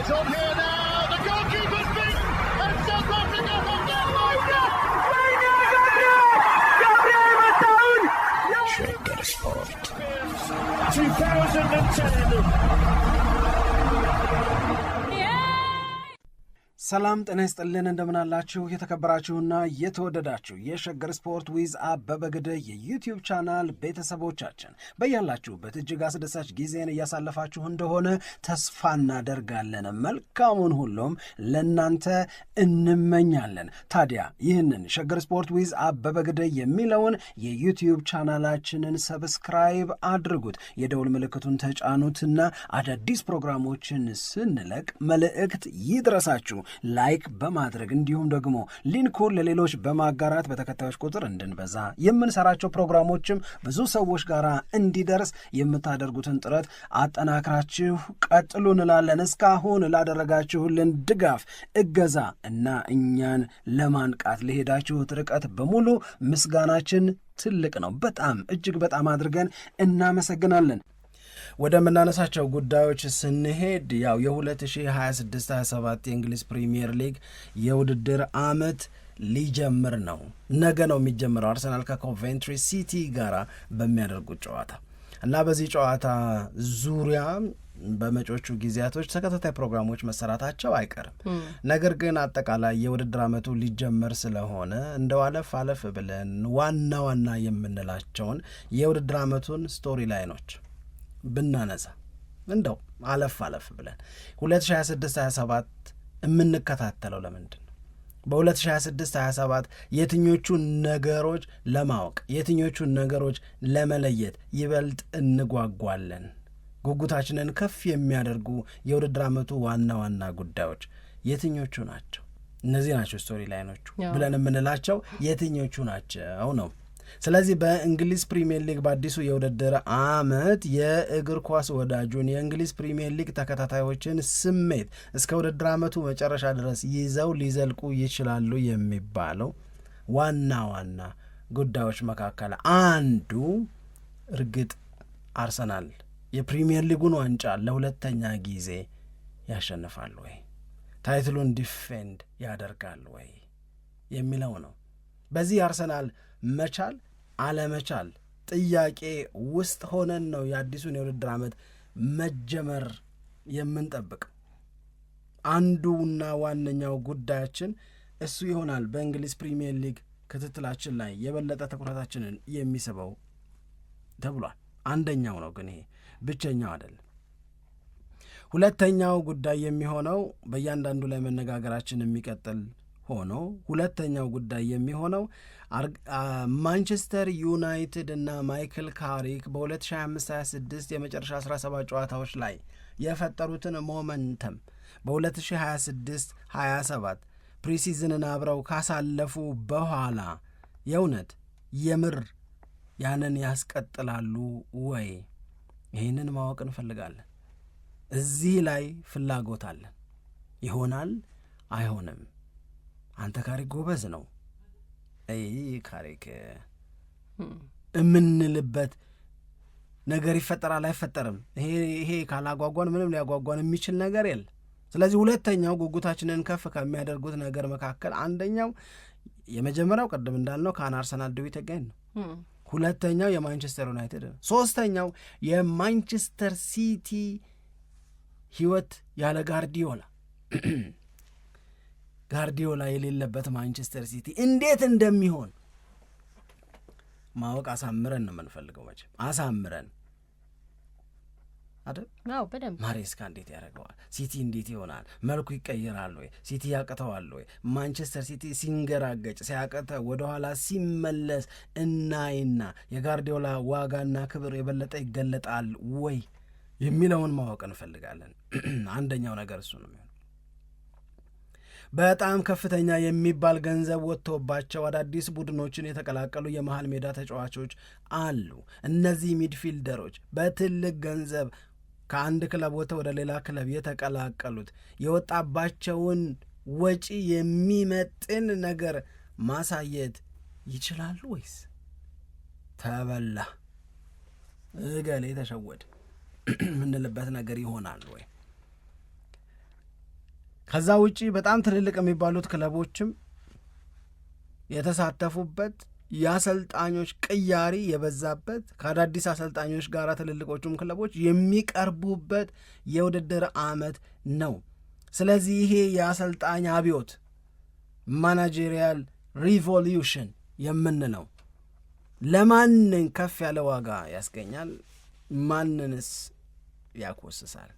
It's on here now. The goalkeeper's beat, and South Africa have done Shagger Sport 2010. ሰላም ጤና ይስጥልን እንደምናላችሁ የተከበራችሁና የተወደዳችሁ የሸገር ስፖርት ዊዝ አበበ ግደይ የዩቲዩብ ቻናል ቤተሰቦቻችን በያላችሁበት እጅግ አስደሳች ጊዜን እያሳለፋችሁ እንደሆነ ተስፋ እናደርጋለን። መልካሙን ሁሉም ለናንተ እንመኛለን። ታዲያ ይህንን ሸገር ስፖርት ዊዝ አበበ ግደይ የሚለውን የዩቲዩብ ቻናላችንን ሰብስክራይብ አድርጉት፣ የደውል ምልክቱን ተጫኑትና አዳዲስ ፕሮግራሞችን ስንለቅ መልእክት ይድረሳችሁ። ላይክ በማድረግ እንዲሁም ደግሞ ሊንኩን ለሌሎች በማጋራት በተከታዮች ቁጥር እንድንበዛ የምንሰራቸው ፕሮግራሞችም ብዙ ሰዎች ጋር እንዲደርስ የምታደርጉትን ጥረት አጠናክራችሁ ቀጥሉ እንላለን። እስካሁን ላደረጋችሁልን ድጋፍ፣ እገዛ እና እኛን ለማንቃት ለሄዳችሁት ርቀት በሙሉ ምስጋናችን ትልቅ ነው። በጣም እጅግ በጣም አድርገን እናመሰግናለን። ወደምናነሳቸው ጉዳዮች ስንሄድ ያው የ2026-27 የእንግሊዝ ፕሪሚየር ሊግ የውድድር ዓመት ሊጀምር ነው። ነገ ነው የሚጀምረው አርሰናል ከኮቬንትሪ ሲቲ ጋር በሚያደርጉት ጨዋታ እና በዚህ ጨዋታ ዙሪያ በመጪዎቹ ጊዜያቶች ተከታታይ ፕሮግራሞች መሰራታቸው አይቀርም። ነገር ግን አጠቃላይ የውድድር ዓመቱ ሊጀመር ስለሆነ እንደው አለፍ ብለን ዋና ዋና የምንላቸውን የውድድር ዓመቱን ስቶሪ ላይኖች ብናነሳ እንደው አለፍ ብለን 2026-27 የምንከታተለው ለምንድን ነው? በ2026-27 የትኞቹን ነገሮች ለማወቅ የትኞቹን ነገሮች ለመለየት ይበልጥ እንጓጓለን? ጉጉታችንን ከፍ የሚያደርጉ የውድድር ዓመቱ ዋና ዋና ጉዳዮች የትኞቹ ናቸው? እነዚህ ናቸው ስቶሪ ላይኖቹ ብለን የምንላቸው የትኞቹ ናቸው ነው። ስለዚህ በእንግሊዝ ፕሪሚየር ሊግ በአዲሱ የውድድር ዓመት የእግር ኳስ ወዳጁን የእንግሊዝ ፕሪሚየር ሊግ ተከታታዮችን ስሜት እስከ ውድድር ዓመቱ መጨረሻ ድረስ ይዘው ሊዘልቁ ይችላሉ የሚባለው ዋና ዋና ጉዳዮች መካከል አንዱ እርግጥ አርሰናል የፕሪሚየር ሊጉን ዋንጫ ለሁለተኛ ጊዜ ያሸንፋል ወይ፣ ታይትሉን ዲፌንድ ያደርጋል ወይ የሚለው ነው። በዚህ አርሰናል መቻል አለመቻል ጥያቄ ውስጥ ሆነን ነው የአዲሱን የውድድር ዓመት መጀመር የምንጠብቀው። አንዱና ዋነኛው ጉዳያችን እሱ ይሆናል። በእንግሊዝ ፕሪሚየር ሊግ ክትትላችን ላይ የበለጠ ትኩረታችንን የሚስበው ተብሏል። አንደኛው ነው፣ ግን ይሄ ብቸኛው አይደለም። ሁለተኛው ጉዳይ የሚሆነው በእያንዳንዱ ላይ መነጋገራችን የሚቀጥል ሆኖ ሁለተኛው ጉዳይ የሚሆነው ማንቸስተር ዩናይትድ እና ማይክል ካሪክ በ2025-26 የመጨረሻ 17 ጨዋታዎች ላይ የፈጠሩትን ሞመንተም በ2026-27 ፕሪሲዝንን አብረው ካሳለፉ በኋላ የእውነት የምር ያንን ያስቀጥላሉ ወይ? ይህንን ማወቅ እንፈልጋለን። እዚህ ላይ ፍላጎት አለን። ይሆናል አይሆንም? አንተ ካሪክ ጎበዝ ነው ካሪክ የምንልበት ነገር ይፈጠራል አይፈጠርም? ይሄ ካላጓጓን ምንም ሊያጓጓን የሚችል ነገር የለ። ስለዚህ ሁለተኛው ጉጉታችንን ከፍ ከሚያደርጉት ነገር መካከል አንደኛው የመጀመሪያው ቅድም እንዳልነው ካን አርሰናል ዱ ኢት አገይን ነው። ሁለተኛው የማንቸስተር ዩናይትድ ነው። ሶስተኛው የማንቸስተር ሲቲ ህይወት ያለ ጋርዲዮላ የሌለበት ማንቸስተር ሲቲ እንዴት እንደሚሆን ማወቅ አሳምረን ነው የምንፈልገው። መቼም አሳምረን አይደል? አዎ በደንብ ማሬስካ እንዴት ያደርገዋል? ሲቲ እንዴት ይሆናል? መልኩ ይቀየራል ወይ? ሲቲ ያቅተዋል ወይ? ማንቸስተር ሲቲ ሲንገራገጭ ሲያቅተው ወደኋላ ሲመለስ እናይና የጋርዲዮላ ዋጋና ክብር የበለጠ ይገለጣል ወይ የሚለውን ማወቅ እንፈልጋለን። አንደኛው ነገር እሱ ነው። በጣም ከፍተኛ የሚባል ገንዘብ ወጥቶባቸው አዳዲስ ቡድኖችን የተቀላቀሉ የመሃል ሜዳ ተጫዋቾች አሉ። እነዚህ ሚድፊልደሮች በትልቅ ገንዘብ ከአንድ ክለብ ወጥተው ወደ ሌላ ክለብ የተቀላቀሉት የወጣባቸውን ወጪ የሚመጥን ነገር ማሳየት ይችላሉ ወይስ ተበላ እገሌ ተሸወድ ምንልበት ነገር ይሆናል ወይ? ከዛ ውጪ በጣም ትልልቅ የሚባሉት ክለቦችም የተሳተፉበት የአሰልጣኞች ቅያሪ የበዛበት ከአዳዲስ አሰልጣኞች ጋር ትልልቆቹም ክለቦች የሚቀርቡበት የውድድር ዓመት ነው። ስለዚህ ይሄ የአሰልጣኝ አብዮት ማናጀሪያል ሪቮሉሽን የምንለው ለማንን ከፍ ያለ ዋጋ ያስገኛል? ማንንስ ያኮስሳል?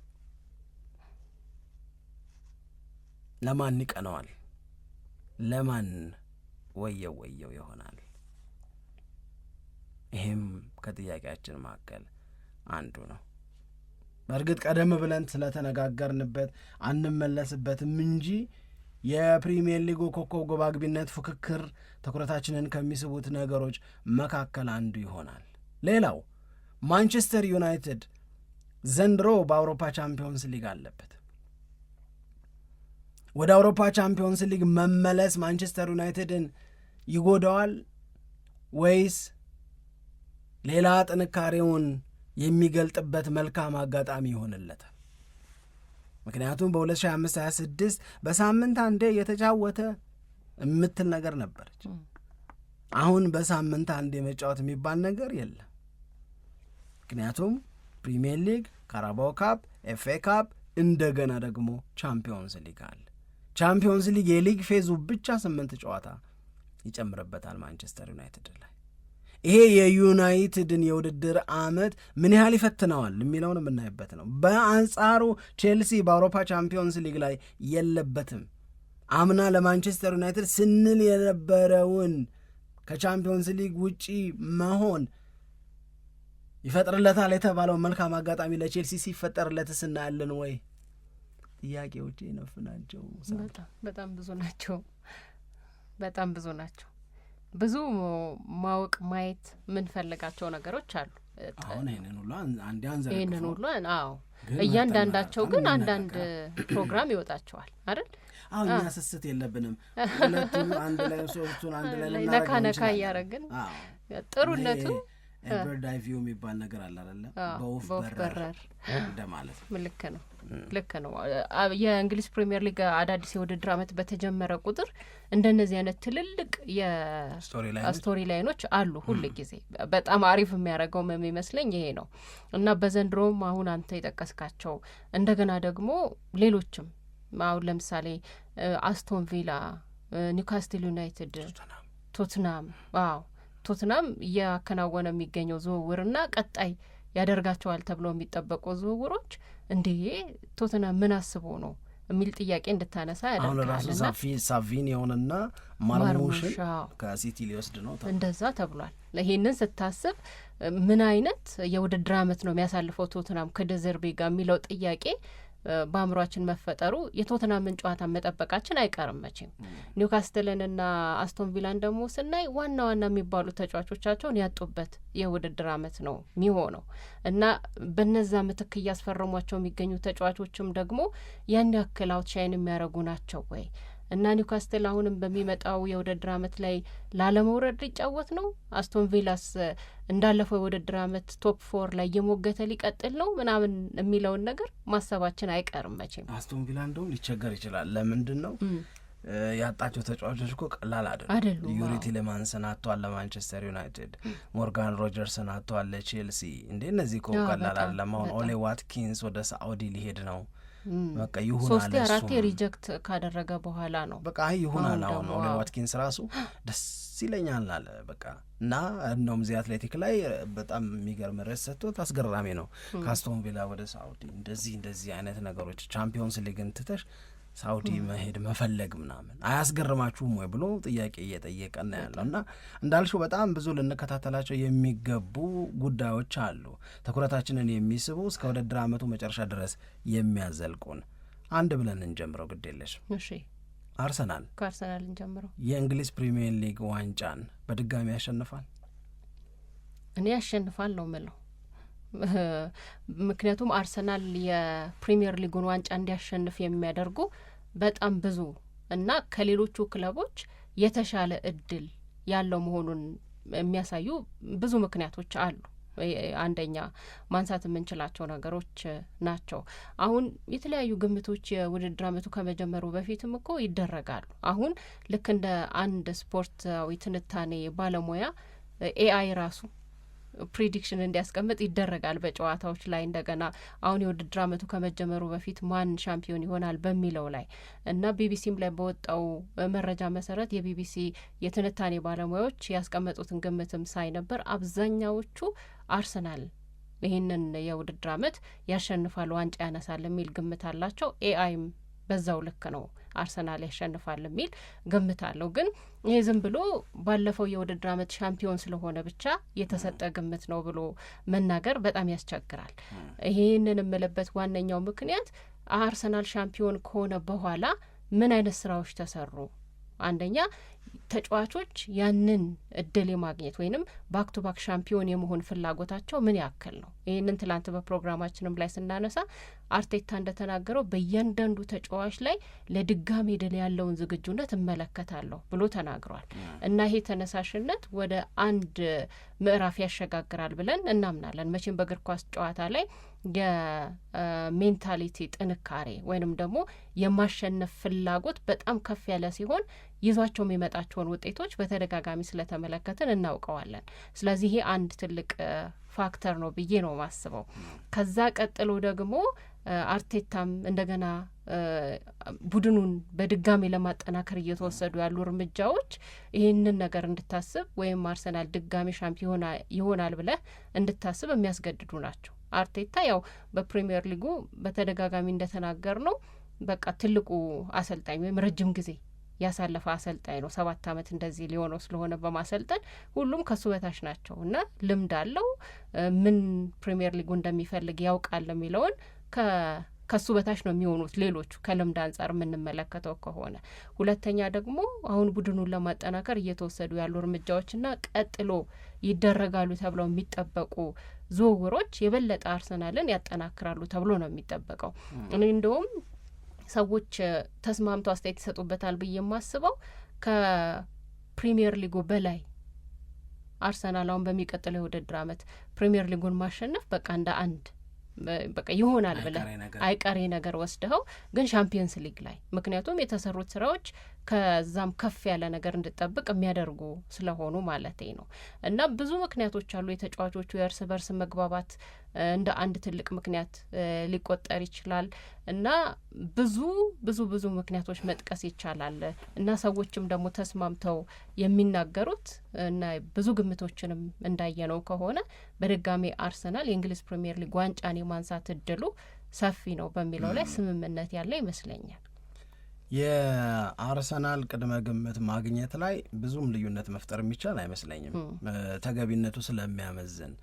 ለማን ይቀነዋል? ለማን ወየው ይሆናል? ይህም ከጥያቄያችን መካከል አንዱ ነው። በእርግጥ ቀደም ብለን ስለተነጋገርንበት አንመለስበትም እንጂ የፕሪሚየር ሊጉ ኮከብ ግብ አግቢነት ፉክክር ትኩረታችንን ከሚስቡት ነገሮች መካከል አንዱ ይሆናል። ሌላው ማንቸስተር ዩናይትድ ዘንድሮ በአውሮፓ ቻምፒዮንስ ሊግ አለበት። ወደ አውሮፓ ቻምፒዮንስ ሊግ መመለስ ማንቸስተር ዩናይትድን ይጎዳዋል ወይስ ሌላ ጥንካሬውን የሚገልጥበት መልካም አጋጣሚ ይሆንለታል? ምክንያቱም በ2025/26 በሳምንት አንዴ የተጫወተ የምትል ነገር ነበረች። አሁን በሳምንት አንዴ መጫወት የሚባል ነገር የለም። ምክንያቱም ፕሪሚየር ሊግ፣ ካራባኦ ካፕ፣ ኤፍኤ ካፕ እንደገና ደግሞ ቻምፒዮንስ ሊግ አለ። ቻምፒዮንስ ሊግ የሊግ ፌዙ ብቻ 8 ጨዋታ ይጨምርበታል ማንቸስተር ዩናይትድ ላይ። ይሄ የዩናይትድን የውድድር ዓመት ምን ያህል ይፈትነዋል የሚለውን የምናይበት ነው። በአንጻሩ ቼልሲ በአውሮፓ ቻምፒዮንስ ሊግ ላይ የለበትም። አምና ለማንቸስተር ዩናይትድ ስንል የነበረውን ከቻምፒዮንስ ሊግ ውጪ መሆን ይፈጥርለታል የተባለው መልካም አጋጣሚ ለቼልሲ ሲፈጠርለት ስናያለን ወይ? ጥያቄዎች ነፍ ናቸው። በጣም ብዙ ናቸው። በጣም ብዙ ናቸው። ብዙ ማወቅ ማየት የምንፈልጋቸው ነገሮች አሉ። አሁን ይህንን ሁሉ አዎ፣ እያንዳንዳቸው ግን አንዳንድ ፕሮግራም ይወጣቸዋል አይደል? አሁን እኛ ስስት የለብንም። ሁለቱን አንድ ላይ ሶስቱን አንድ ላይ ነካ እያረግን ጥሩነቱ በርድ አይ ቪው የሚባል ነገር አለ አይደለ? በወፍ በረር እንደማለት ነው። ልክ ነው። የእንግሊዝ ፕሪሚየር ሊግ አዳዲስ የውድድር ዓመት በተጀመረ ቁጥር እንደነዚህ አይነት ትልልቅ የስቶሪ ላይኖች አሉ ሁል ጊዜ። በጣም አሪፍ የሚያደርገውም የሚመስለኝ ይሄ ነው እና በዘንድሮም አሁን አንተ የጠቀስካቸው እንደገና ደግሞ ሌሎችም አሁን ለምሳሌ አስቶን ቪላ፣ ኒውካስትል ዩናይትድ፣ ቶትናም እያከናወነ የሚገኘው ዝውውርና ቀጣይ ያደርጋቸዋል ተብሎ የሚጠበቁ ዝውውሮች እንዴ ቶትናም ምን አስቦ ነው የሚል ጥያቄ እንድታነሳ ያደርጋልና አሁን ራሱ ሳቪን የሆነና ማርሙሽን ከሲቲ ሊወስድ ነው እንደዛ ተብሏል። ይሄንን ስታስብ ምን አይነት የውድድር ዓመት ነው የሚያሳልፈው ቶትናም ከደዘርቤ ጋር የሚለው ጥያቄ በአእምሯችን መፈጠሩ የቶትናምን ጨዋታ መጠበቃችን አይቀርም መቼም። ኒውካስትልንና አስቶን ቪላን ደግሞ ስናይ ዋና የሚባሉ ተጫዋቾቻቸውን ያጡበት የውድድር ዓመት ነው የሚሆነው እና በነዛ ምትክ እያስፈረሟቸው የሚገኙ ተጫዋቾችም ደግሞ ያን ያክል አውትሻይን የሚያደርጉ ናቸው ወይ? እና ኒውካስትል አሁንም በሚመጣው የውድድር ዓመት ላይ ላለመውረድ ሊጫወት ነው። አስቶን ቪላስ እንዳለፈው የውድድር ዓመት ቶፕ 4 ላይ የሞገተ ሊቀጥል ነው ምናምን የሚለውን ነገር ማሰባችን አይቀርም መቼም። አስቶን ቪላ እንደውም ሊቸገር ይችላል። ለምንድን ነው ያጣቸው ተጫዋቾች እኮ ቀላል አይደለም። ዩሪ ቲሌማንስን አጥቷል ለማንቸስተር ዩናይትድ፣ ሞርጋን ሮጀርስን አጥቷል ለቼልሲ። እንዴ እነዚህ እኮ ቀላል አይደለም። አሁን ኦሌ ዋትኪንስ ወደ ሳኡዲ ሊሄድ ነው። በቃ ይሁን አለ 3-4 ሪጀክት ካደረገ በኋላ ነው በቃ ይሁን አሁን ኦሌ ዋትኪንስ ራሱ ደስ ይለኛል አለ በቃ። እና እንደውም እዚህ አትሌቲክ ላይ በጣም የሚገርም ርዕስ ሰጥቶት አስገራሚ ነው። ከአስቶን ቪላ ወደ ሳኡዲ እንደዚህ አይነት ነገሮች ቻምፒዮንስ ሊግን ትተሽ ሳኡዲ መሄድ መፈለግ ምናምን አያስገርማችሁም ወይ ብሎ ጥያቄ እየጠየቀና ያለው እና እንዳልሽው በጣም ብዙ ልንከታተላቸው የሚገቡ ጉዳዮች አሉ። ትኩረታችንን የሚስቡ እስከ ውድድር ዓመቱ መጨረሻ ድረስ የሚያዘልቁን አንድ ብለን እንጀምረው ግድ የለሽ። እሺ ከአርሰናል እንጀምረው። የእንግሊዝ ፕሪሚየር ሊግ ዋንጫን በድጋሚ ያሸንፋል? እኔ ያሸንፋል ነው የምለው። ምክንያቱም አርሰናል የፕሪሚየር ሊጉን ዋንጫ እንዲያሸንፍ የሚያደርጉ በጣም ብዙ እና ከሌሎቹ ክለቦች የተሻለ እድል ያለው መሆኑን የሚያሳዩ ብዙ ምክንያቶች አሉ። አንደኛ ማንሳት የምንችላቸው ነገሮች ናቸው። አሁን የተለያዩ ግምቶች የውድድር አመቱ ከመጀመሩ በፊትም እኮ ይደረጋሉ። አሁን ልክ እንደ አንድ ስፖርታዊ ትንታኔ ባለሙያ ኤአይ ራሱ ፕሪዲክሽን እንዲያስቀምጥ ይደረጋል በጨዋታዎች ላይ እንደገና አሁን የውድድር አመቱ ከመጀመሩ በፊት ማን ሻምፒዮን ይሆናል በሚለው ላይ እና ቢቢሲም ላይ በወጣው መረጃ መሰረት የቢቢሲ የትንታኔ ባለሙያዎች ያስቀመጡትን ግምትም ሳይ ነበር። አብዛኛዎቹ አርሰናል ይህንን የውድድር አመት ያሸንፋል፣ ዋንጫ ያነሳል የሚል ግምት አላቸው። ኤአይም በዛው ልክ ነው አርሰናል ያሸንፋል የሚል ግምት አለው። ግን ይሄ ዝም ብሎ ባለፈው የውድድር አመት ሻምፒዮን ስለሆነ ብቻ የተሰጠ ግምት ነው ብሎ መናገር በጣም ያስቸግራል። ይሄንን የምልበት ዋነኛው ምክንያት አርሰናል ሻምፒዮን ከሆነ በኋላ ምን አይነት ስራዎች ተሰሩ፣ አንደኛ ተጫዋቾች ያንን እድል የማግኘት ወይንም ባክ ቱ ባክ ሻምፒዮን የመሆን ፍላጎታቸው ምን ያክል ነው። ይህንን ትላንት በፕሮግራማችንም ላይ ስናነሳ አርቴታ እንደተናገረው በእያንዳንዱ ተጫዋች ላይ ለድጋሜ ድል ያለውን ዝግጁነት እመለከታለሁ ብሎ ተናግሯል። እና ይሄ ተነሳሽነት ወደ አንድ ምዕራፍ ያሸጋግራል ብለን እናምናለን። መቼም በእግር ኳስ ጨዋታ ላይ የሜንታሊቲ ጥንካሬ ወይንም ደግሞ የማሸነፍ ፍላጎት በጣም ከፍ ያለ ሲሆን ይዟቸው የሚመጣቸውን ውጤቶች በተደጋጋሚ ስለተመለከትን እናውቀዋለን። ስለዚህ ይሄ አንድ ትልቅ ፋክተር ነው ብዬ ነው ማስበው። ከዛ ቀጥሎ ደግሞ አርቴታም እንደገና ቡድኑን በድጋሚ ለማጠናከር እየተወሰዱ ያሉ እርምጃዎች ይህንን ነገር እንድታስብ ወይም አርሰናል ድጋሚ ሻምፒዮን ይሆናል ብለህ እንድታስብ የሚያስገድዱ ናቸው። አርቴታ ያው በፕሪሚየር ሊጉ በተደጋጋሚ እንደተናገር ነው በቃ ትልቁ አሰልጣኝ ወይም ረጅም ጊዜ ያሳለፈ አሰልጣኝ ነው። 7 አመት እንደዚህ ሊሆነው ስለሆነ በማሰልጠን ሁሉም ከሱ በታች ናቸው እና ልምድ አለው። ምን ፕሪሚየር ሊጉ እንደሚፈልግ ያውቃል የሚለውን ከሱ በታች ነው የሚሆኑት ሌሎቹ ከልምድ አንጻር የምንመለከተው ከሆነ። ሁለተኛ ደግሞ አሁን ቡድኑን ለማጠናከር እየተወሰዱ ያሉ እርምጃዎችና ቀጥሎ ይደረጋሉ ተብለው የሚጠበቁ ዝውውሮች የበለጠ አርሰናልን ያጠናክራሉ ተብሎ ነው የሚጠበቀው። እኔ እንደውም ሰዎች ተስማምተው አስተያየት ይሰጡበታል ብዬ የማስበው ከፕሪሚየር ሊጉ በላይ አርሰናል አሁን በሚቀጥለው የውድድር አመት ፕሪሚየር ሊጉን ማሸነፍ በቃ እንደ አንድ በቃ ይሆናል ብለህ አይቀሬ ነገር ወስደኸው ግን ሻምፒየንስ ሊግ ላይ ምክንያቱም የተሰሩት ስራዎች ከዛም ከፍ ያለ ነገር እንድጠብቅ የሚያደርጉ ስለሆኑ ማለቴ ነው። እና ብዙ ምክንያቶች አሉ። የተጫዋቾቹ የእርስ በርስ መግባባት እንደ አንድ ትልቅ ምክንያት ሊቆጠር ይችላል እና ብዙ ምክንያቶች መጥቀስ ይቻላል። እና ሰዎችም ደግሞ ተስማምተው የሚናገሩት እና ብዙ ግምቶችንም እንዳየነው ከሆነ በድጋሚ አርሰናል የእንግሊዝ ፕሪሚየር ሊግ ዋንጫን የማንሳት እድሉ ሰፊ ነው በሚለው ላይ ስምምነት ያለ ይመስለኛል። የአርሰናል ቅድመ ግምት ማግኘት ላይ ብዙም ልዩነት መፍጠር የሚቻል አይመስለኝም ተገቢነቱ ስለሚያመዝን።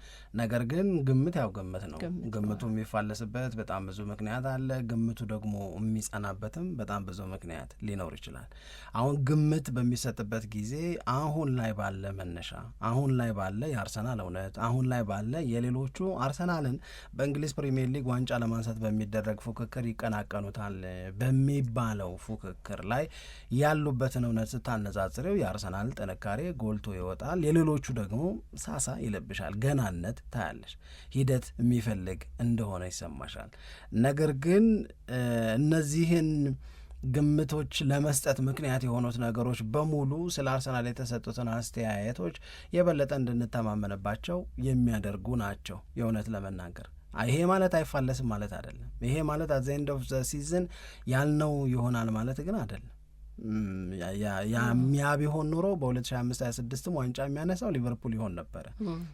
ነገር ግን ግምት ያው ግምት ነው። ግምቱ የሚፋለስበት በጣም ብዙ ምክንያት አለ። ግምቱ ደግሞ የሚጸናበትም በጣም ብዙ ምክንያት ሊኖር ይችላል። አሁን ግምት በሚሰጥበት ጊዜ አሁን ላይ ባለ መነሻ፣ አሁን ላይ ባለ የአርሰናል እውነት፣ አሁን ላይ ባለ የሌሎቹ አርሰናልን በእንግሊዝ ፕሪሚየር ሊግ ዋንጫ ለማንሳት በሚደረግ ፉክክር ይቀናቀኑታል በሚባለው ፉክክር ላይ ያሉበትን እውነት ስታነጻጽረው የአርሰናል ጥንካሬ ጎልቶ ይወጣል። የሌሎቹ ደግሞ ሳሳ ይለብሻል፣ ገናነት ታያለሽ፣ ሂደት የሚፈልግ እንደሆነ ይሰማሻል። ነገር ግን እነዚህን ግምቶች ለመስጠት ምክንያት የሆኑት ነገሮች በሙሉ ስለ አርሰናል የተሰጡትን አስተያየቶች የበለጠ እንድንተማመንባቸው የሚያደርጉ ናቸው። የእውነት ለመናገር ይሄ ማለት አይፋለስም ማለት አይደለም። ይሄ ማለት አት ዘ ኤንድ ኦፍ ዘ ሲዝን ያልነው ይሆናል ማለት ግን አይደለም። ያ ቢሆን ኑሮ በ2025/26 ዋንጫ የሚያነሳው ሊቨርፑል ይሆን ነበረ።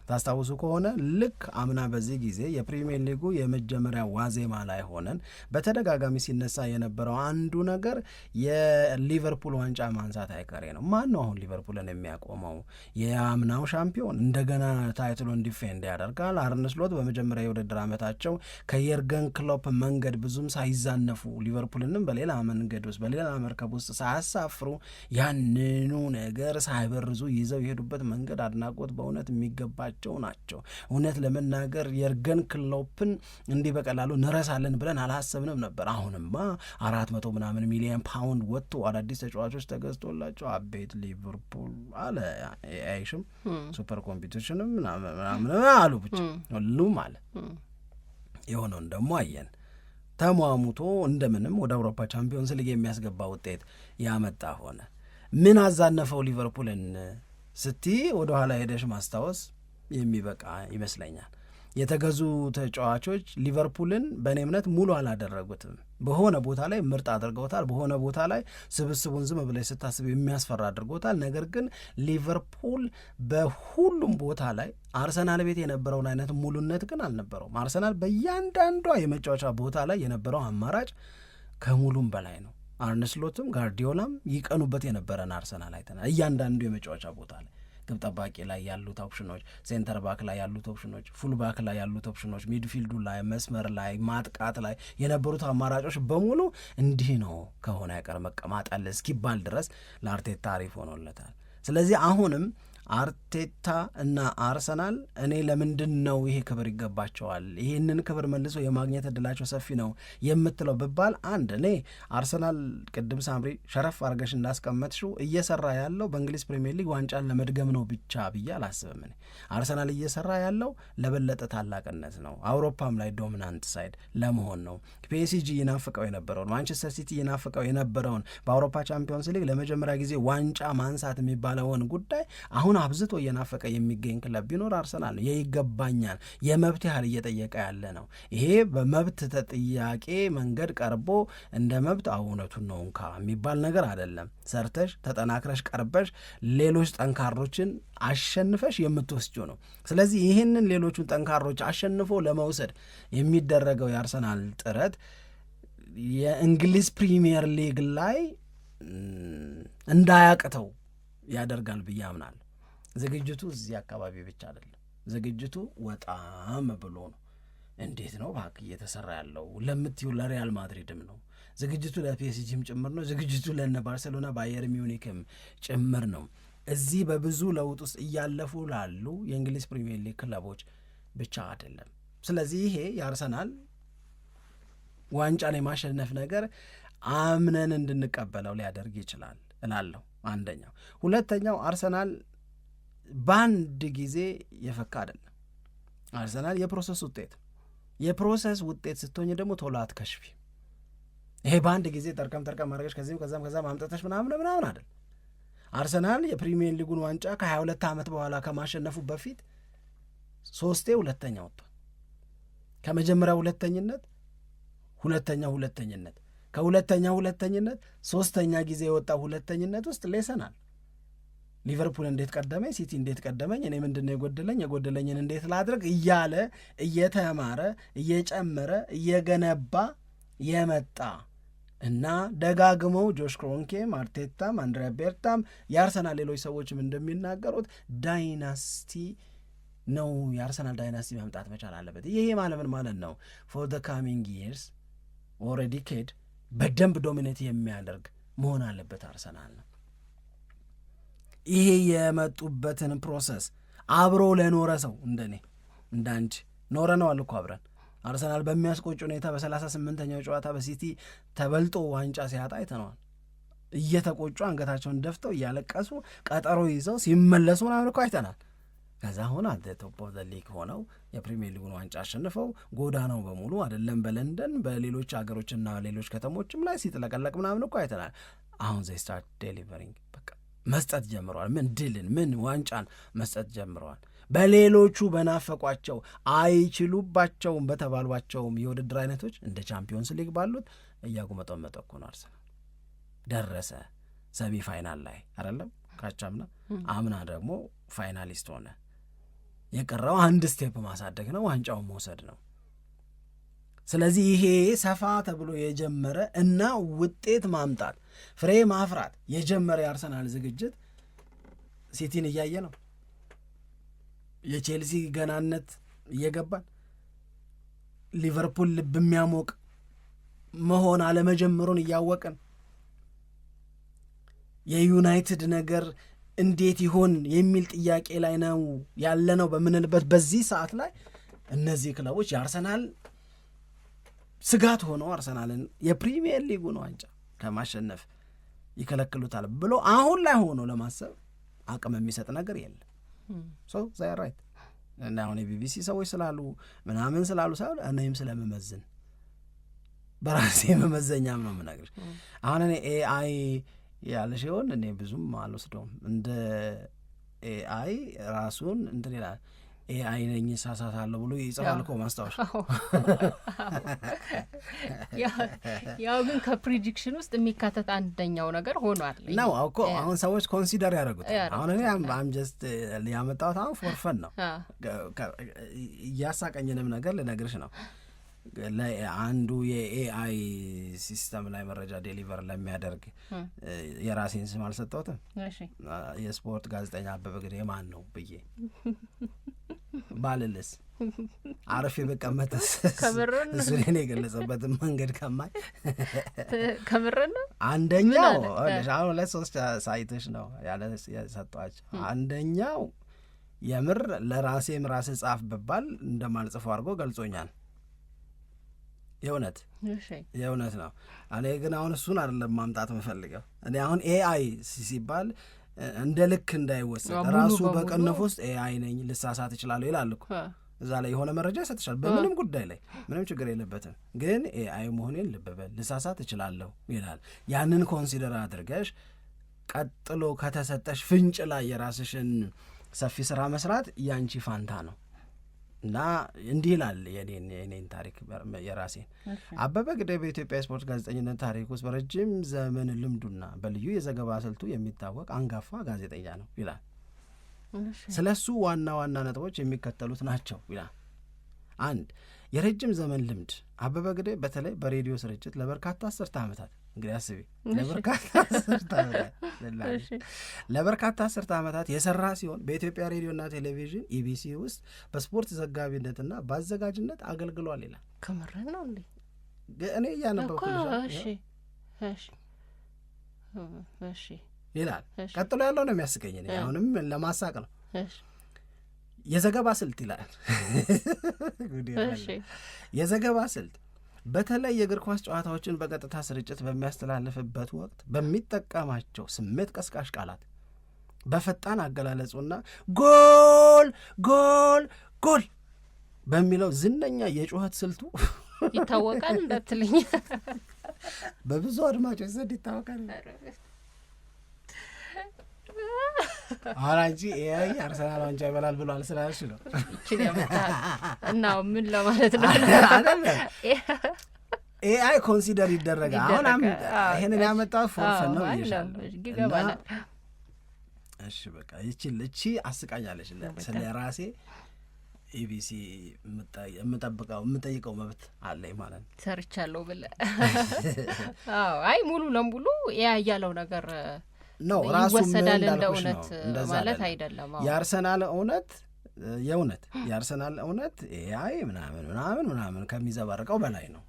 ታስታውሱ ከሆነ ልክ አምና በዚህ ጊዜ የፕሪሚየር ሊጉ የመጀመሪያ ዋዜማ ላይ ሆነን በተደጋጋሚ ሲነሳ የነበረው አንዱ ነገር የሊቨርፑል ዋንጫ ማንሳት አይቀሬ ነው። ማን ነው አሁን ሊቨርፑልን የሚያቆመው? የአምናው ሻምፒዮን እንደገና ታይትሉን ዲፌንድ ያደርጋል። አርነ ስሎት በመጀመሪያ የውድድር ዓመታቸው ከየርገን ክሎፕ መንገድ ብዙም ሳይዛነፉ ሊቨርፑልንም በሌላ መንገድ ውስጥ በሌላ መርከብ ውስጥ ሳያሳፍሩ ያንኑ ነገር ሳይበርዙ ይዘው የሄዱበት መንገድ አድናቆት በእውነት የሚገባቸው ናቸው። እውነት ለመናገር የርገን ክሎፕን እንዲህ በቀላሉ እንረሳለን ብለን አላሰብንም ነበር። አሁንማ 400 ምናምን ሚሊዮን ፓውንድ ወጥቶ አዳዲስ ተጫዋቾች ተገዝቶላቸው አቤት ሊቨርፑል አለ አይሽም ሱፐር ኮምፒቲሽንም ምናምን አሉ ብቻ ሁሉም አለ። የሆነውን ደግሞ አየን። ተሟሙቶ እንደምንም ወደ አውሮፓ ቻምፒዮንስ ሊግ የሚያስገባ ውጤት ያመጣ ሆነ። ምን አዛነፈው ሊቨርፑልን ስቲ ወደ ኋላ ሄደሽ ማስታወስ የሚበቃ ይመስለኛል። የተገዙ ተጫዋቾች ሊቨርፑልን በእኔ እምነት ሙሉ አላደረጉትም። በሆነ ቦታ ላይ ምርጥ አድርገውታል፣ በሆነ ቦታ ላይ ስብስቡን ዝም ብለሽ ስታስብ የሚያስፈራ አድርገውታል። ነገር ግን ሊቨርፑል በሁሉም ቦታ ላይ አርሰናል ቤት የነበረውን አይነት ሙሉነት ግን አልነበረውም። አርሰናል በእያንዳንዷ የመጫወቻ ቦታ ላይ የነበረው አማራጭ ከሙሉም በላይ ነው። አርነ ስሎትም ጋርዲዮላም ይቀኑበት የነበረን አርሰናል አይተናል። እያንዳንዱ የመጫወቻ ቦታ ላይ ግብ ጠባቂ ላይ ያሉት ኦፕሽኖች፣ ሴንተር ባክ ላይ ያሉት ኦፕሽኖች፣ ፉል ባክ ላይ ያሉት ኦፕሽኖች፣ ሚድፊልዱ ላይ፣ መስመር ላይ፣ ማጥቃት ላይ የነበሩት አማራጮች በሙሉ እንዲህ ነው ከሆነ ያቀር መቀማጣል እስኪባል ድረስ ለአርቴታ አሪፍ ሆኖለታል። ስለዚህ አሁንም አርቴታ እና አርሰናል እኔ ለምንድን ነው ይሄ ክብር ይገባቸዋል፣ ይህንን ክብር መልሶ የማግኘት እድላቸው ሰፊ ነው የምትለው ብባል፣ አንድ እኔ አርሰናል ቅድም ሳምሪ ሸረፍ አርገሽ እንዳስቀመጥሽው እየሰራ ያለው በእንግሊዝ ፕሪሚየር ሊግ ዋንጫን ለመድገም ነው ብቻ ብዬ አላስብም። እኔ አርሰናል እየሰራ ያለው ለበለጠ ታላቅነት ነው፣ አውሮፓም ላይ ዶሚናንት ሳይድ ለመሆን ነው። ፒኤስጂ ይናፍቀው የነበረውን፣ ማንቸስተር ሲቲ ይናፍቀው የነበረውን በአውሮፓ ቻምፒዮንስ ሊግ ለመጀመሪያ ጊዜ ዋንጫ ማንሳት የሚባለውን ጉዳይ አሁን አብዝቶ እየናፈቀ የሚገኝ ክለብ ቢኖር አርሰናል ነው። ይገባኛል የመብት ያህል እየጠየቀ ያለ ነው። ይሄ በመብት ተጥያቄ መንገድ ቀርቦ እንደ መብት እውነቱን ነው እንካ የሚባል ነገር አይደለም። ሰርተሽ ተጠናክረሽ ቀርበሽ ሌሎች ጠንካሮችን አሸንፈሽ የምትወስጂው ነው። ስለዚህ ይህንን ሌሎቹን ጠንካሮች አሸንፎ ለመውሰድ የሚደረገው የአርሰናል ጥረት የእንግሊዝ ፕሪሚየር ሊግ ላይ እንዳያቅተው ያደርጋል ብዬ አምናለሁ። ዝግጅቱ እዚህ አካባቢ ብቻ አይደለም፣ ዝግጅቱ ወጣም ብሎ ነው። እንዴት ነው ባክ እየተሰራ ያለው ለምትዩ ለሪያል ማድሪድም ነው ዝግጅቱ፣ ለፒኤስጂም ጭምር ነው ዝግጅቱ፣ ለነ ባርሴሎና ባየር ሚዩኒክም ጭምር ነው። እዚህ በብዙ ለውጥ ውስጥ እያለፉ ላሉ የእንግሊዝ ፕሪሚየር ሊግ ክለቦች ብቻ አይደለም። ስለዚህ ይሄ የአርሰናል ዋንጫን የማሸነፍ ነገር አምነን እንድንቀበለው ሊያደርግ ይችላል እላለሁ። አንደኛው። ሁለተኛው አርሰናል በአንድ ጊዜ የፈካ አይደለም። አርሰናል የፕሮሰስ ውጤት ስትሆኝ ደግሞ ቶሎ አትከሽፊ። ይሄ በአንድ ጊዜ ጠርቀም ማድረገሽ ከዚህም ከዛም አምጠተሽ ምናምን አይደል። አርሰናል የፕሪሚየር ሊጉን ዋንጫ ከ22 ዓመት በኋላ ከማሸነፉ በፊት 3 ሁለተኛ ወጥቷል። ከመጀመሪያው ሁለተኝነት ከሁለተኛው ሁለተኝነት 3ኛ ጊዜ የወጣው ሁለተኝነት ውስጥ ሌሰናል። ሊቨርፑል እንዴት ቀደመኝ፣ ሲቲ እንዴት ቀደመኝ፣ እኔ ምንድነው የጎደለኝን እንዴት ላድርግ እያለ እየተማረ እየጨመረ እየገነባ የመጣ እና ደጋግመው ጆሽ ክሮንኬም አርቴታም አንድሪያ ቤርታም የአርሰናል ሌሎች ሰዎችም እንደሚናገሩት ዳይናስቲ ነው። የአርሰናል ዳይናስቲ መምጣት መቻል አለበት። ይሄ ማለት ነው ፎር ዘ ካሚንግ ይርስ ኦር ዲኬድ በደንብ ዶሚኔት የሚያደርግ መሆን አለበት አርሰናል ነው። ይሄ የመጡበትን ፕሮሰስ አብሮ ለኖረ ሰው እንደኔ እንዳንቺ ኖረነዋል እኮ አብረን። አርሰናል በሚያስቆጭ ሁኔታ በ38ኛው ጨዋታ በሲቲ ተበልጦ ዋንጫ ሲያጣ አይተነዋል። እየተቆጩ አንገታቸውን ደፍተው እያለቀሱ ቀጠሮ ይዘው ሲመለሱ ምናምን እኮ አይተናል። ከዛ ሆነ አት ቶፕ ኦፍ ዘ ሊግ ሆነው የፕሪሚየር ሊጉን ዋንጫ አሸንፈው ጎዳናው በሙሉ አይደለም በለንደን በሌሎች ሀገሮችና ሌሎች ከተሞችም ላይ ሲጥለቀለቅ ምናምን እኮ አይተናል። አሁን ዘይ ስታርት ዴሊቨሪንግ በቃ መስጠት ጀምረዋል። ምን ድልን ምን ዋንጫን መስጠት ጀምረዋል። በሌሎቹ በናፈቋቸው አይችሉባቸውም በተባሏቸውም የውድድር አይነቶች እንደ ቻምፒዮንስ ሊግ ባሉት እያጉመጠመጠ እኮ ነው አርሰናል ደረሰ። ሰሚ ፋይናል ላይ አይደለም ካቻምና አምና ደግሞ ፋይናሊስት ሆነ። የቀረው አንድ ስቴፕ ማሳደግ ነው፣ ዋንጫውን መውሰድ ነው። ስለዚህ ይሄ ሰፋ ተብሎ የጀመረ እና ውጤት ማምጣት ፍሬ ማፍራት የጀመረ የአርሰናል ዝግጅት ሲቲን እያየ ነው። የቼልሲ ገናነት እየገባን ሊቨርፑል ልብ የሚያሞቅ መሆን አለመጀመሩን እያወቅን የዩናይትድ ነገር እንዴት ይሆን የሚል ጥያቄ ላይ ነው ያለ ነው በምንልበት በዚህ ሰዓት ላይ እነዚህ ክለቦች የአርሰናል ስጋት ሆነው አርሰናልን የፕሪሚየር ሊጉን ዋንጫ ከማሸነፍ ይከለክሉታል ብሎ አሁን ላይ ሆኖ ለማሰብ አቅም የሚሰጥ ነገር የለም። ሶ ዛይ ራይት እና አሁን የቢቢሲ ሰዎች ስላሉ ምናምን ስላሉ ሳይሆን እኔም ስለምመዝን በራሴ መመዘኛም ነው የምነግርሽ። አሁን እኔ ኤአይ ያለሽ ይሆን እኔ ብዙም አልወስደውም። እንደ ኤአይ ራሱን እንትን ይላል ኤአይ ነኝ ሳሳታለሁ ብሎ ይጽፋል እኮ ማስታወሻ። ያው ግን ከፕሪዲክሽን ውስጥ የሚካተት አንደኛው ነገር ሆኗል ነው እኮ አሁን ሰዎች ኮንሲደር ያደረጉት። አሁን እኔ አም ጀስት ያመጣሁት አሁን ፎርፈን ነው እያሳቀኝንም ነገር ልነግርሽ ነው። አንዱ የኤአይ ሲስተም ላይ መረጃ ዴሊቨር ለሚያደርግ የራሴን ስም አልሰጠሁትም። የስፖርት ጋዜጠኛ አበበ ግዴ ማን ነው ብዬ ባልልስ አረፍ የበቀመጠስ እሱ እኔ የገለጸበትን መንገድ ከማይ ከምርን አንደኛው አሁን 2-3 ሳይቶች ነው ያለ ሰጧቸው። አንደኛው የምር ለራሴም ራስ ጻፍ ብባል እንደማልጽፈው አድርጎ ገልጾኛል። የእውነት ነው። እኔ ግን አሁን እሱን አይደለም ማምጣት የምፈልገው። እኔ አሁን ኤአይ ሲባል እንደ ልክ እንዳይወሰድ ራሱ በቅንፍ ውስጥ ኤአይ ነኝ ልሳሳት እችላለሁ ይላል እኮ እዛ ላይ የሆነ መረጃ ይሰጥሻል። በምንም ጉዳይ ላይ ምንም ችግር የለበትም። ግን ኤአይ መሆኔን ልብ በል ልሳሳት እችላለሁ ይላል። ያንን ኮንሲደር አድርገሽ ቀጥሎ ከተሰጠሽ ፍንጭ ላይ የራስሽን ሰፊ ስራ መስራት ያንቺ ፋንታ ነው። እና እንዲህ ይላል የኔን ታሪክ የራሴን አበበ ግደይ በኢትዮጵያ ስፖርት ጋዜጠኝነት ታሪክ ውስጥ በረጅም ዘመን ልምዱና በልዩ የዘገባ ስልቱ የሚታወቅ አንጋፋ ጋዜጠኛ ነው ይላል። ስለሱ ዋና ዋና ነጥቦች የሚከተሉት ናቸው ይላል። 1 የረጅም ዘመን ልምድ አበበ ግደይ በተለይ በሬዲዮ ስርጭት ለበርካታ አስርተ ዓመታት እንግዲህ አስቢ ለበርካታ አስርተ ዓመታት የሰራ ሲሆን በኢትዮጵያ ሬዲዮና ቴሌቪዥን ኢቢሲ ውስጥ በስፖርት ዘጋቢነትና በአዘጋጅነት አገልግሏል ይላል። ከምረን ነው እንዴ? እኔ እያነበብኩልሽ ይላል። ቀጥሎ ያለው ነው የሚያስቀኝ። አሁንም ለማሳቅ ነው። የዘገባ ስልት ይላል። የዘገባ ስልት በተለይ የእግር ኳስ ጨዋታዎችን በቀጥታ ስርጭት በሚያስተላልፍበት ወቅት በሚጠቀማቸው ስሜት ቀስቃሽ ቃላት በፈጣን አገላለጹና ጎል ጎል ጎል በሚለው ዝነኛ የጩኸት ስልቱ ይታወቃል። እንዳትልኝ በብዙ አድማጮች ዘንድ ይታወቃል። አራጂ ኤአይ አርሰናል ዋንጫ ይበላል ብሏል ስላልሽ ነው እቺ ያመጣል እና ምን ለማለት ነው አይደል? ኤአይ ኮንሲደር ይደረጋል። አሁን ይሄንን ያመጣው ፎርፈን ነው ይሻላል። እሺ በቃ እቺ አስቃኛለች። ስለ ራሴ ኢቢሲ የምጠይቀው መብት አለኝ ማለት ነው። ሰርቻለሁ ብለህ አይ ሙሉ ለሙሉ ኤአይ ያለው ነገር ነው ራሱ ይወሰዳል እንደ እውነት ማለት አይደለም። የአርሰናል እውነት ኤአይ ምናምን ከሚዘባርቀው በላይ ነው።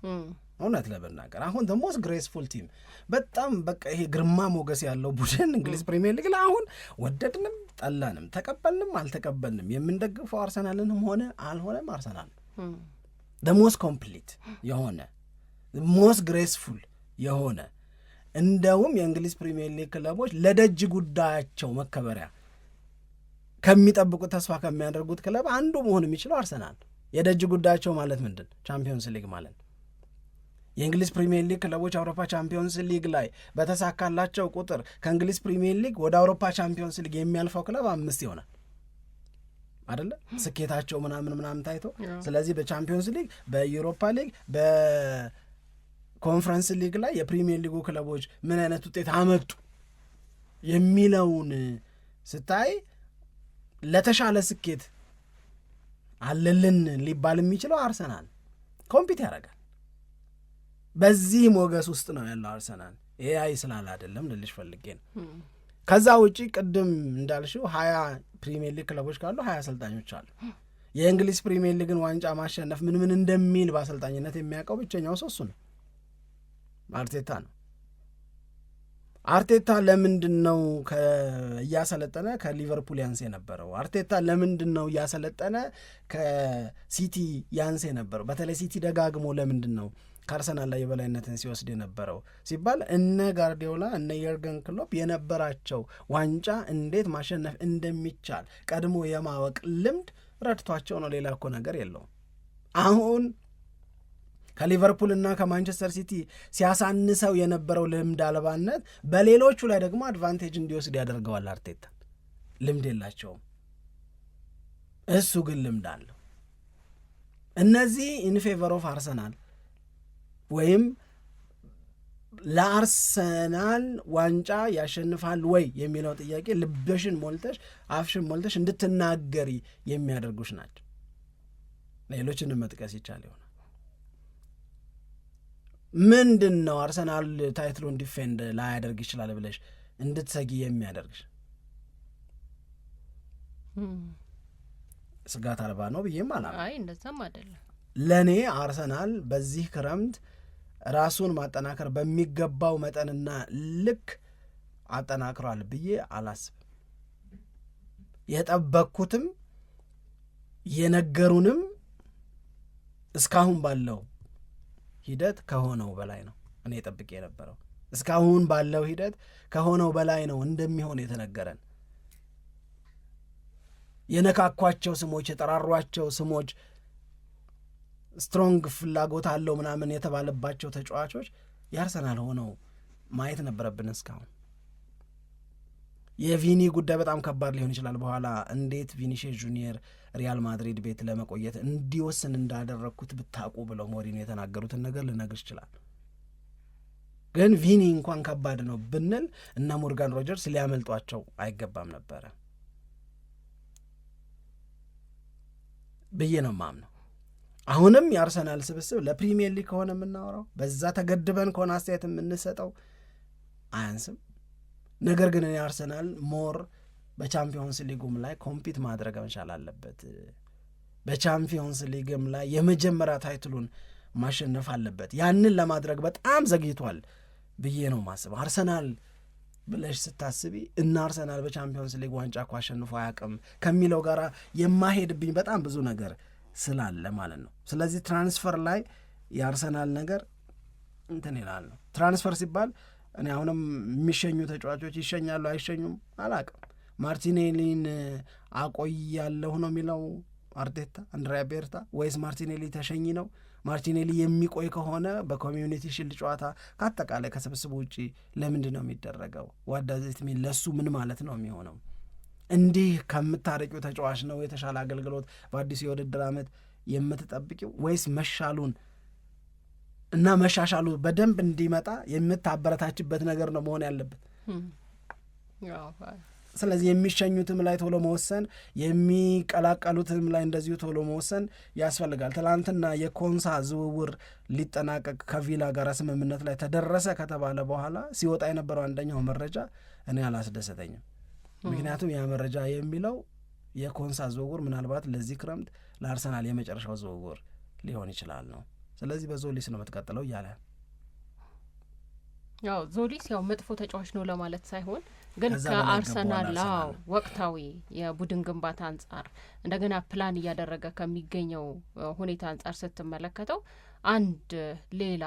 እውነት ለመናገር አሁን the most graceful team በጣም በቃ ይሄ ግርማ ሞገስ ያለው ቡድን እንግሊዝ ፕሪሚየር ሊግ ላይ አሁን ወደድንም ጠላንም ተቀበልንም አልተቀበልንም የምንደግፈው አርሰናልንም ሆነ አልሆነም አርሰናል the most complete የሆነ most graceful የሆነ እንደውም የእንግሊዝ ፕሪሚየር ሊግ ክለቦች ለደጅ ጉዳያቸው መከበሪያ ከሚጠብቁት ተስፋ ከሚያደርጉት ክለብ አንዱ መሆን የሚችለው አርሰናል። የደጅ ጉዳያቸው ማለት ምንድን? ቻምፒዮንስ ሊግ ማለት። የእንግሊዝ ፕሪሚየር ሊግ ክለቦች አውሮፓ ቻምፒዮንስ ሊግ ላይ በተሳካላቸው ቁጥር ከእንግሊዝ ፕሪሚየር ሊግ ወደ አውሮፓ ቻምፒዮንስ ሊግ የሚያልፈው ክለብ 5 ይሆናል አይደለ? ስኬታቸው ምናምን ታይቶ። ስለዚህ በቻምፒዮንስ ሊግ፣ በዩሮፓ ሊግ፣ ኮንፈረንስ ሊግ ላይ የፕሪሚየር ሊጉ ክለቦች ምን አይነት ውጤት አመጡ የሚለውን ስታይ ለተሻለ ስኬት አለልን ሊባል የሚችለው አርሰናል ኮምፒት ያደርጋል። በዚህ ሞገስ ውስጥ ነው ያለው አርሰናል። ኤአይ ስላል አይደለም ልልሽ ፈልጌ ነው። ከዛ ውጪ ቅድም እንዳልሽው 20 ፕሪሚየር ሊግ ክለቦች ካሉ 20 አሰልጣኞች አሉ። የእንግሊዝ ፕሪሚየር ሊግን ዋንጫ ማሸነፍ ምን እንደሚል በአሰልጣኝነት የሚያውቀው ብቸኛው ሰው እሱ ነው፣ አርቴታ ነው። አርቴታ ለምንድን ነው እያሰለጠነ ከሊቨርፑል ያንስ የነበረው? አርቴታ ለምንድን ነው እያሰለጠነ ከሲቲ ያንስ የነበረው? በተለይ ሲቲ ደጋግሞ ለምንድን ነው ከአርሰናል ላይ የበላይነትን ሲወስድ የነበረው ሲባል እነ ጋርዲዮላ እነ የርገን ክሎፕ የነበራቸው ዋንጫ እንዴት ማሸነፍ እንደሚቻል ቀድሞ የማወቅ ልምድ ረድቷቸው ነው። ሌላ እኮ ነገር የለውም። አሁን ከሊቨርፑል እና ከማንቸስተር ሲቲ ሲያሳንሰው የነበረው ልምድ አልባነት በሌሎቹ ላይ ደግሞ አድቫንቴጅ እንዲወስድ ያደርገዋል። አርቴታ ልምድ የላቸውም፣ እሱ ግን ልምድ አለው። እነዚህ ኢንፌቨር ኦፍ አርሰናል ወይም ለአርሰናል ዋንጫ ያሸንፋል ወይ የሚለው ጥያቄ ልብሽን ሞልተሽ አፍሽን ሞልተሽ እንድትናገሪ የሚያደርጉሽ ናቸው። ሌሎችንም መጥቀስ ይቻል ይሆናል። ምንድን ነው አርሰናል ታይትሉን ዲፌንድ ላያደርግ ይችላል ብለሽ እንድትሰጊ የሚያደርግሽ? ስጋት አልባ ነው ብዬም አላም። አይ እንደዛም አይደለም። ለእኔ አርሰናል በዚህ ክረምት ራሱን ማጠናከር በሚገባው መጠንና ልክ አጠናክሯል ብዬ አላስብም። የጠበቅኩትም የነገሩንም እስካሁን ባለው ሂደት ከሆነው በላይ ነው። እኔ ጠብቄ የነበረው እስካሁን ባለው ሂደት ከሆነው በላይ ነው እንደሚሆን የተነገረን። የነካኳቸው ስሞች፣ የጠራሯቸው ስሞች፣ ስትሮንግ ፍላጎት አለው ምናምን የተባለባቸው ተጫዋቾች የአርሰናል ሆነው ማየት ነበረብን። እስካሁን የቪኒ ጉዳይ በጣም ከባድ ሊሆን ይችላል። በኋላ እንዴት ቪኒሺየስ ጁኒየር ሪያል ማድሪድ ቤት ለመቆየት እንዲወስን እንዳደረግኩት ብታቁ ብለው ሞሪኖ የተናገሩትን ነገር ልነግር ይችላል። ግን ቪኒ እንኳን ከባድ ነው ብንል እነ ሞርጋን ሮጀርስ ሊያመልጧቸው አይገባም ነበረ ብዬ ነው ማምነው። አሁንም የአርሰናል ስብስብ ለፕሪሚየር ሊግ ከሆነ የምናወራው በዛ ተገድበን ከሆነ አስተያየት የምንሰጠው አያንስም። ነገር ግን እኔ አርሰናል ሞር በቻምፒዮንስ ሊጉም ላይ ኮምፒት ማድረግ መቻል አለበት። በቻምፒዮንስ ሊግም ላይ የመጀመሪያ ታይትሉን ማሸነፍ አለበት። ያንን ለማድረግ በጣም ዘግይቷል ብዬ ነው ማስበው። አርሰናል ብለሽ ስታስቢ እና አርሰናል በቻምፒዮንስ ሊግ ዋንጫ እኮ አሸንፎ አያውቅም ከሚለው ጋር የማሄድብኝ በጣም ብዙ ነገር ስላለ ማለት ነው። ስለዚህ ትራንስፈር ላይ የአርሰናል ነገር እንትን ይላል ነው። ትራንስፈር ሲባል እኔ አሁንም የሚሸኙ ተጫዋቾች ይሸኛሉ አይሸኙም አላውቅም። ማርቲኔሊን አቆያለሁ ነው የሚለው አርቴታ አንድሪያ ቤርታ፣ ወይስ ማርቲኔሊ ተሸኝ ነው? ማርቲኔሊ የሚቆይ ከሆነ በኮሚዩኒቲ ሽልድ ጨዋታ ከአጠቃላይ ከስብስቡ ውጪ ለምንድን ነው የሚደረገው? ዋዳዜት ሚል ለሱ ምን ማለት ነው የሚሆነው? እንዲህ ከምታረቂው ተጫዋች ነው የተሻለ አገልግሎት በአዲሱ የውድድር ዓመት የምትጠብቂው? ወይስ መሻሉን እና መሻሻሉ በደንብ እንዲመጣ የምታበረታችበት ነገር ነው መሆን ያለበት? ስለዚህ የሚሸኙትም ላይ ቶሎ መወሰን፣ የሚቀላቀሉትም ላይ እንደዚሁ ቶሎ መወሰን ያስፈልጋል። ትላንትና የኮንሳ ዝውውር ሊጠናቀቅ ከቪላ ጋር ስምምነት ላይ ተደረሰ ከተባለ በኋላ ሲወጣ የነበረው አንደኛው መረጃ እኔ አላስደሰተኝም። ምክንያቱም ያ መረጃ የሚለው የኮንሳ ዝውውር ምናልባት ለዚህ ክረምት ለአርሰናል የመጨረሻው ዝውውር ሊሆን ይችላል ነው። ስለዚህ በዞሊስ ነው የምትቀጥለው እያለ ያው ዞሊስ ያው መጥፎ ተጫዋች ነው ለማለት ሳይሆን ግን ከአርሰናል ወቅታዊ የቡድን ግንባታ አንጻር እንደገና ፕላን እያደረገ ከሚገኘው ሁኔታ አንጻር ስትመለከተው አንድ ሌላ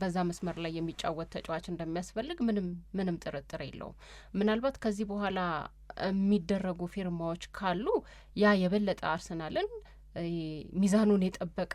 በዛ መስመር ላይ የሚጫወት ተጫዋች እንደሚያስፈልግ ምንም ጥርጥር የለውም። ምናልባት ከዚህ በኋላ የሚደረጉ ፊርማዎች ካሉ ያ የበለጠ አርሰናልን ሚዛኑን የጠበቀ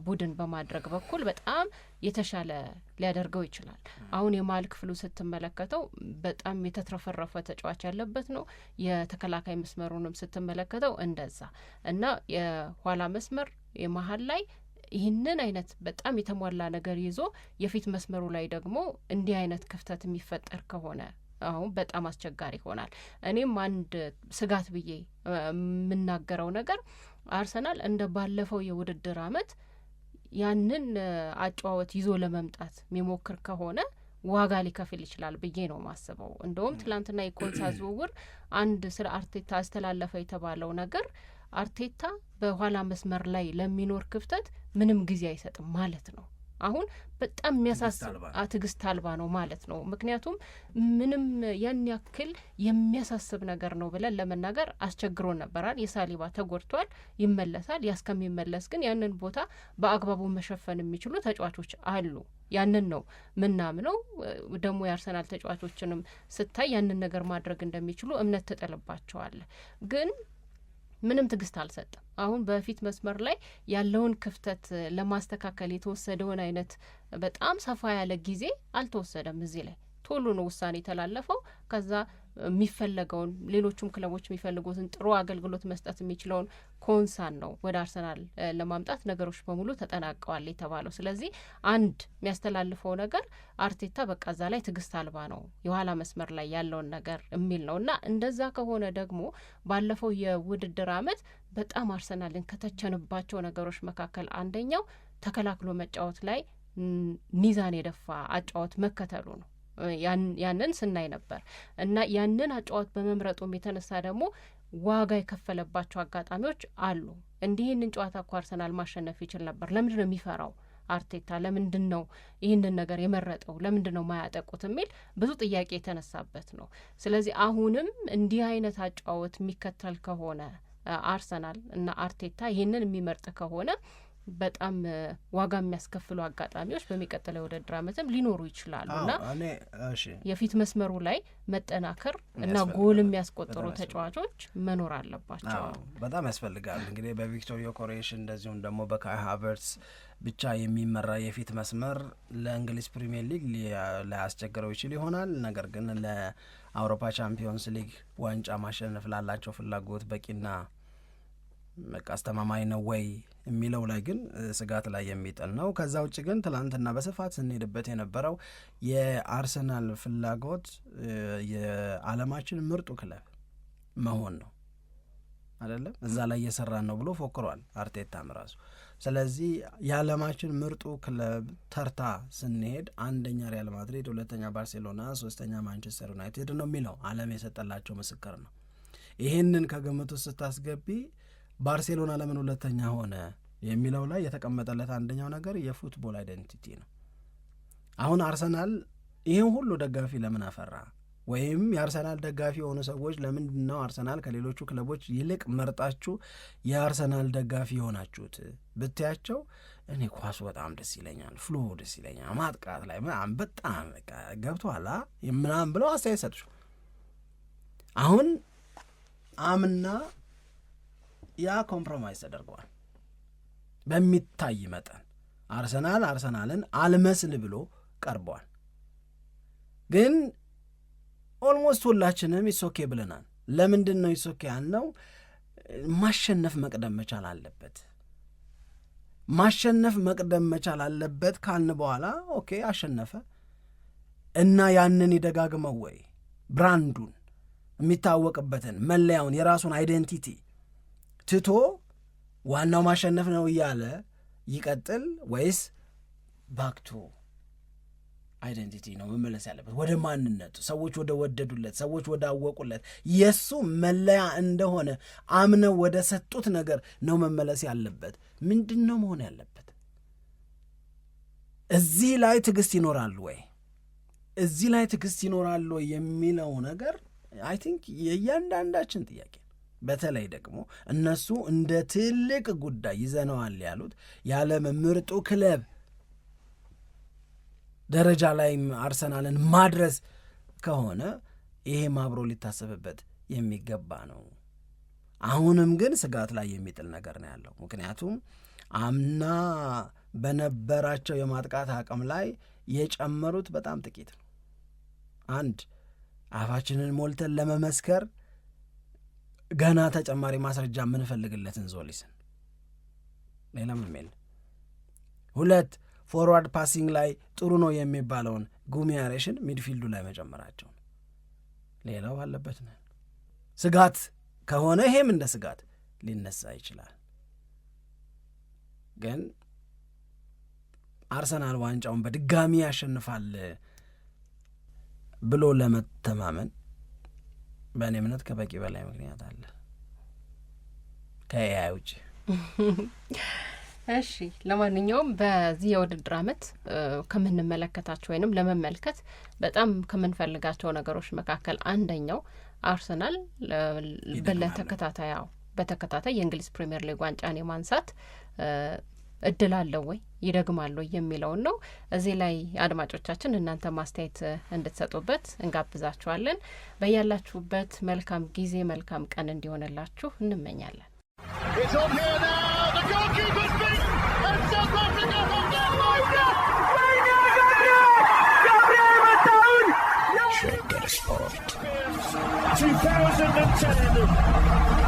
ቡድን በማድረግ በኩል በጣም የተሻለ ሊያደርገው ይችላል። አሁን የመሀል ክፍሉ ስትመለከተው በጣም የተትረፈረፈ ተጫዋች ያለበት ነው። የተከላካይ መስመሩንም ስትመለከተው እንደዛ እና የኋላ መስመር የመሀል ላይ ይህንን አይነት በጣም የተሟላ ነገር ይዞ የፊት መስመሩ ላይ ደግሞ እንዲህ አይነት ክፍተት የሚፈጠር ከሆነ አሁን በጣም አስቸጋሪ ይሆናል። እኔም አንድ ስጋት ብዬ የምናገረው ነገር አርሰናል እንደ ባለፈው የውድድር ዓመት ያንን አጨዋወት ይዞ ለመምጣት የሚሞክር ከሆነ ዋጋ ሊከፍል ይችላል ብዬ ነው ማስበው። እንደውም ትላንትና የኮንሳ ዝውውር አንድ ስለ አርቴታ አስተላለፈ የተባለው ነገር አርቴታ በኋላ መስመር ላይ ለሚኖር ክፍተት ምንም ጊዜ አይሰጥም ማለት ነው። አሁን በጣም የሚያሳስብ ትዕግስት አልባ ነው ማለት ነው። ምክንያቱም ምንም ያን ያክል የሚያሳስብ ነገር ነው ብለን ለመናገር አስቸግሮን ነበራል። የሳሊባ ተጎድቷል፣ ይመለሳል። ያስከሚመለስ ግን ያንን ቦታ በአግባቡ መሸፈን የሚችሉ ተጫዋቾች አሉ። ያንን ነው ምናምነው። ደግሞ የአርሰናል ተጫዋቾችንም ስታይ ያንን ነገር ማድረግ እንደሚችሉ እምነት ተጠልባቸዋል። ግን ምንም ትዕግስት አልሰጠም። አሁን በፊት መስመር ላይ ያለውን ክፍተት ለማስተካከል የተወሰደውን አይነት በጣም ሰፋ ያለ ጊዜ አልተወሰደም። እዚህ ላይ ቶሎ ነው ውሳኔ የተላለፈው። ከዛ የሚፈለገውን ሌሎቹም ክለቦች የሚፈልጉትን ጥሩ አገልግሎት መስጠት የሚችለውን ኮንሳን ነው ወደ አርሰናል ለማምጣት ነገሮች በሙሉ ተጠናቀዋል የተባለው። ስለዚህ አንድ የሚያስተላልፈው ነገር አርቴታ በቃ እዛ ላይ ትዕግስት አልባ ነው የኋላ መስመር ላይ ያለውን ነገር የሚል ነው። እና እንደዛ ከሆነ ደግሞ ባለፈው የውድድር አመት በጣም አርሰናልን ከተቸንባቸው ነገሮች መካከል አንደኛው ተከላክሎ መጫወት ላይ ሚዛን የደፋ አጫወት መከተሉ ነው። ያንን ስናይ ነበር እና ያንን አጫወት በመምረጡም የተነሳ ደግሞ ዋጋ የከፈለባቸው አጋጣሚዎች አሉ። እንዲህንን ጨዋታ እኮ አርሰናል ማሸነፍ ይችል ነበር። ለምንድን ነው የሚፈራው አርቴታ? ለምንድን ነው ይህንን ነገር የመረጠው? ለምንድን ነው ማያጠቁት የሚል ብዙ ጥያቄ የተነሳበት ነው። ስለዚህ አሁንም እንዲህ አይነት አጫወት የሚከተል ከሆነ አርሰናል እና አርቴታ ይህንን የሚመርጥ ከሆነ በጣም ዋጋ የሚያስከፍሉ አጋጣሚዎች በሚቀጥለው የውድድር አመትም ሊኖሩ ይችላሉ እና የፊት መስመሩ ላይ መጠናከር እና ጎል የሚያስቆጥሩ ተጫዋቾች መኖር አለባቸው። በጣም ያስፈልጋል። እንግዲህ በቪክቶር ዮኬሬሽ እንደዚሁም ደግሞ በካይ ሃቨርትዝ ብቻ የሚመራ የፊት መስመር ለእንግሊዝ ፕሪሚየር ሊግ ሊያስቸግረው ይችል ይሆናል። ነገር ግን ለአውሮፓ ቻምፒዮንስ ሊግ ዋንጫ ማሸነፍ ላላቸው ፍላጎት በቂና አስተማማኝ ነው ወይ የሚለው ላይ ግን ስጋት ላይ የሚጥል ነው። ከዛ ውጭ ግን ትላንትና በስፋት ስንሄድበት የነበረው የአርሰናል ፍላጎት የዓለማችን ምርጡ ክለብ መሆን ነው አይደለም? እዛ ላይ እየሰራን ነው ብሎ ፎክሯል አርቴታም ራሱ። ስለዚህ የዓለማችን ምርጡ ክለብ ተርታ ስንሄድ አንደኛ ሪያል ማድሪድ፣ ሁለተኛ ባርሴሎና፣ ሶስተኛ ማንቸስተር ዩናይትድ ነው የሚለው ዓለም የሰጠላቸው ምስክር ነው። ይህንን ከግምት ውስጥ ስታስገቢ ባርሴሎና ለምን ሁለተኛ ሆነ የሚለው ላይ የተቀመጠለት አንደኛው ነገር የፉትቦል አይደንቲቲ ነው። አሁን አርሰናል ይህን ሁሉ ደጋፊ ለምን አፈራ? ወይም የአርሰናል ደጋፊ የሆኑ ሰዎች ለምንድን ነው አርሰናል ከሌሎቹ ክለቦች ይልቅ መርጣችሁ የአርሰናል ደጋፊ የሆናችሁት ብትያቸው፣ እኔ ኳሱ በጣም ደስ ይለኛል፣ ፍሎ ደስ ይለኛል፣ ማጥቃት ላይ በጣም ገብቶሃል ምናምን ብለው አስተያየት ሰጡ። አሁን አምና ያ ኮምፕሮማይዝ ተደርገዋል። በሚታይ መጠን አርሰናልን አልመስል ብሎ ቀርቧል። ግን ኦልሞስት ሁላችንም ኢሶኬ ብለናል። ለምንድን ነው ኢሶኬ ያልነው? ማሸነፍ መቅደም መቻል አለበት። ማሸነፍ መቅደም መቻል አለበት ካልን በኋላ ኦኬ አሸነፈ እና ያንን ይደጋግመው ወይ ብራንዱን የሚታወቅበትን መለያውን የራሱን አይዴንቲቲ ትቶ ዋናው ማሸነፍ ነው እያለ ይቀጥል ወይስ ባክቶ አይደንቲቲ ነው መመለስ ያለበት? ወደ ማንነቱ፣ ሰዎች ወደ ወደዱለት፣ ሰዎች ወደ አወቁለት የሱ መለያ እንደሆነ አምነው ወደ ሰጡት ነገር ነው መመለስ ያለበት። ምንድን ነው መሆን ያለበት? እዚህ ላይ ትዕግስት ይኖራል ወይ? እዚህ ላይ ትዕግስት ይኖራል ወይ የሚለው ነገር አይ ቲንክ የእያንዳንዳችን ጥያቄ። በተለይ ደግሞ እነሱ እንደ ትልቅ ጉዳይ ይዘነዋል ያሉት የዓለም ምርጡ ክለብ ደረጃ ላይ አርሰናልን ማድረስ ከሆነ ይሄም አብሮ ሊታሰብበት የሚገባ ነው። አሁንም ግን ስጋት ላይ የሚጥል ነገር ነው ያለው። ምክንያቱም አምና በነበራቸው የማጥቃት አቅም ላይ የጨመሩት በጣም ጥቂት ነው። አንድ አፋችንን ሞልተን ለመመስከር ገና ተጨማሪ ማስረጃ የምንፈልግለትን ዞሊስን ሌላ ምንም የለም። ሁለት ፎርዋርድ ፓሲንግ ላይ ጥሩ ነው የሚባለውን ጉሚያሬሽን ሚድፊልዱ ላይ መጨመራቸው ነው። ሌላው ባለበት ነው። ስጋት ከሆነ ይሄም እንደ ስጋት ሊነሳ ይችላል። ግን አርሰናል ዋንጫውን በድጋሚ ያሸንፋል ብሎ ለመተማመን በእኔ እምነት ከበቂ በላይ ምክንያት አለ ከኤአይ ውጭ። እሺ ለማንኛውም በዚህ የውድድር አመት ከምንመለከታቸው ወይንም ለመመልከት በጣም ከምንፈልጋቸው ነገሮች መካከል አንደኛው አርሰናል በተከታታይ የእንግሊዝ ፕሪሚየር ሊግ ዋንጫን የማንሳት እድል አለው ወይ ይደግማል ወይ የሚለውን ነው። እዚህ ላይ አድማጮቻችን እናንተ ማስተያየት እንድትሰጡበት እንጋብዛችኋለን። በያላችሁበት መልካም ጊዜ መልካም ቀን እንዲሆንላችሁ እንመኛለን። Shake Sport 2010